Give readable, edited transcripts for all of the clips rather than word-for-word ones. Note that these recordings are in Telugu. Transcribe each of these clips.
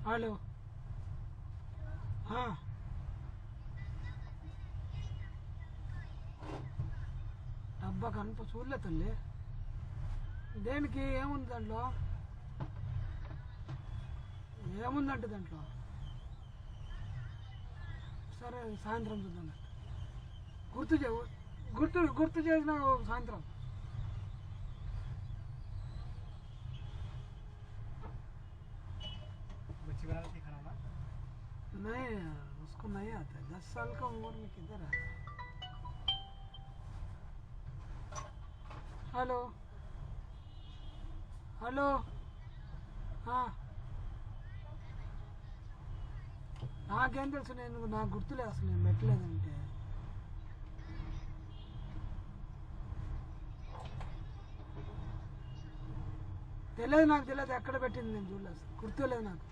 हेलो हाँ డబ్బా కనుక చూడలే తల్లి దేనికి ఏముంది దాంట్లో ఏముందంటే దాంట్లో సరే సాయంత్రం చూద్దాం గుర్తు చేసిన సాయంత్రం नहीं उसको नहीं आता है 10 साल का उम्र में किधर आता है हेलो हेलो हाँ నాకేం తెలుసు నేను నాకు గుర్తులే అసలు నేను పెట్టలేదంటే తెలియదు నాకు తెలియదు ఎక్కడ పెట్టింది నేను చూడలేదు అసలు గుర్తులేదు నాకు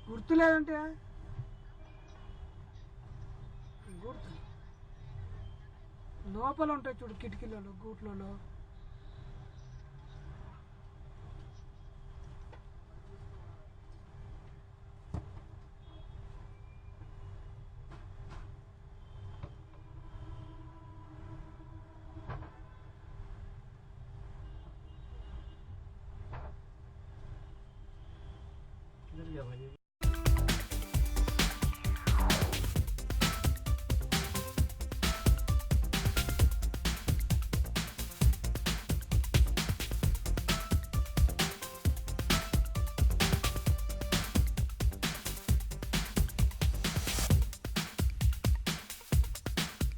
గుర్తులేదంటే గుర్తు లోపల ఉంటాయి చూడు కిటికీలలో గూట్లలో किधर गया भाई ये